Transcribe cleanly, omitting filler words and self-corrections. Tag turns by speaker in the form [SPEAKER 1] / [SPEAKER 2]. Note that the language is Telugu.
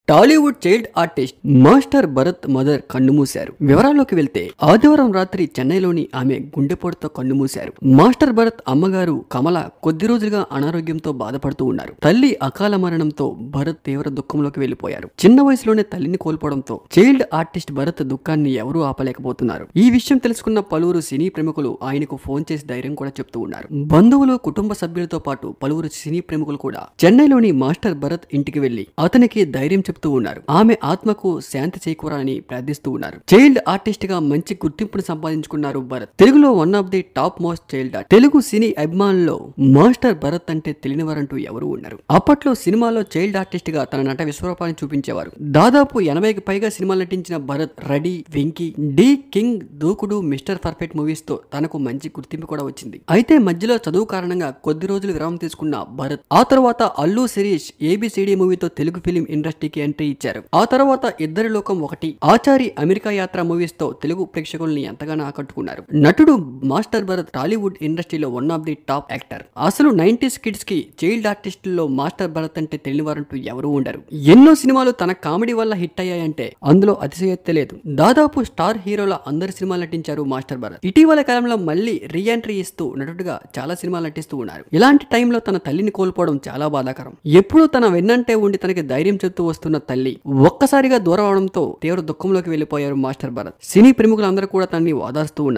[SPEAKER 1] Tollywood child artist master Bharat mother కన్నుమూశారు. వివరాల్లోకి వెళ్తే ఆదివారం రాత్రి చెన్నైలోని ఆమె గుండెపోటుతో కన్నుమూశారు. మాస్టర్ భరత్ అమ్మగారు కమల కొద్ది రోజులుగా అనారోగ్యంతో బాధపడుతూ ఉన్నారు. తల్లి అకాల మరణంతో భరత్ తీవ్ర దుఃఖంలోకి వెళ్లిపోయారు. చిన్న వయసులోనే తల్లిని కోల్పోవడంతో చైల్డ్ ఆర్టిస్ట్ భరత్ దుఃఖాన్ని ఎవరూ ఆపలేకపోతున్నారు. ఈ విషయం తెలుసుకున్న పలువురు సినీ ప్రముఖులు ఆయనకు ఫోన్ చేసి ధైర్యం కూడా చెప్తూ ఉన్నారు. బంధువులు, కుటుంబ సభ్యులతో పాటు పలువురు సినీ ప్రముఖులు కూడా చెన్నైలోని మాస్టర్ భరత్ ఇంటికి వెళ్లి అతనికి ధైర్యం చెప్తూ ఉన్నారు. ఆమె ఆత్మకు శాంతి చేకూరాలని ప్రార్థిస్తూ ఉన్నారు. చైల్డ్ ఆర్టిస్ట్ గా మంచి గుర్తింపును సంపాదించుకున్నారు భరత్. తెలుగులో one of the top most child artist. Telugu సినీ అభిమానుల్లో మాస్టర్ భరత్ అంటే తెలియనివారంటూ ఎవరూ ఉన్నారు. అప్పట్లో సినిమాలో చైల్డ్ ఆర్టిస్ట్ గా తన నట విశ్వరూపాన్ని చూపించేవారు. దాదాపు 80కి పైగా సినిమాలు నటించిన భరత్ రెడీ, వెంకీ, డి కింగ్, దూకుడు, మిస్టర్ పర్ఫెక్ట్ మూవీస్ తో తనకు మంచి గుర్తింపు కూడా వచ్చింది. అయితే మధ్యలో చదువు కారణంగా కొద్ది రోజులు విరామం తీసుకున్న భరత్ ఆ తర్వాత అల్లు శిరీష్ ఏబిసిడి మూవీతో తెలుగు ఫిలిం ఇండస్ట్రీకి ఎంట్రీ ఇచ్చారు. ఆ తర్వాత ఇద్దరి లోకం ఒకటి, ఆచారి, అమెరికా యాత్ర మూవీస్ తో తెలుగు ప్రేక్షకుల్ని ఎంతగానో ఆకట్టుకున్నారు. నటుడు మాస్టర్ భరత్ టాలీవుడ్ ఇండస్ట్రీలో one of the top actor. అసలు 90s కిడ్స్ కి చైల్డ్ ఆర్టిస్టుల్లో మాస్టర్ భరత్ అంటే తెలియనివారంటూ ఎవరూ ఉండరు. ఎన్నో సినిమాలు తన కామెడీ వల్ల హిట్ అయ్యాయంటే అందులో అతిశయోక్తి లేదు. దాదాపు స్టార్ హీరోల అందరి సినిమాలు నటించారు మాస్టర్ భరత్. ఇటీవల కాలంలో మళ్ళీ రీ ఎంట్రీ ఇస్తూ నటుడుగా చాలా సినిమాలు నటిస్తూ ఉన్నారు. ఇలాంటి టైంలో తన తల్లిని కోల్పోవడం చాలా బాధాకరం. ఎప్పుడూ తన వెన్నంటే ఉండి తనకి ధైర్యం చెప్తూ వస్తున్న తల్లి ఒక్కసారిగా దూరం అవడంతో తీవ్ర దుఃఖంలోకి వెళ్లిపోయారు మాస్టర్ భరత్. సినీ ప్రముఖులందరూ కూడా తనని ఓదార్స్తూ ఉన్నారు.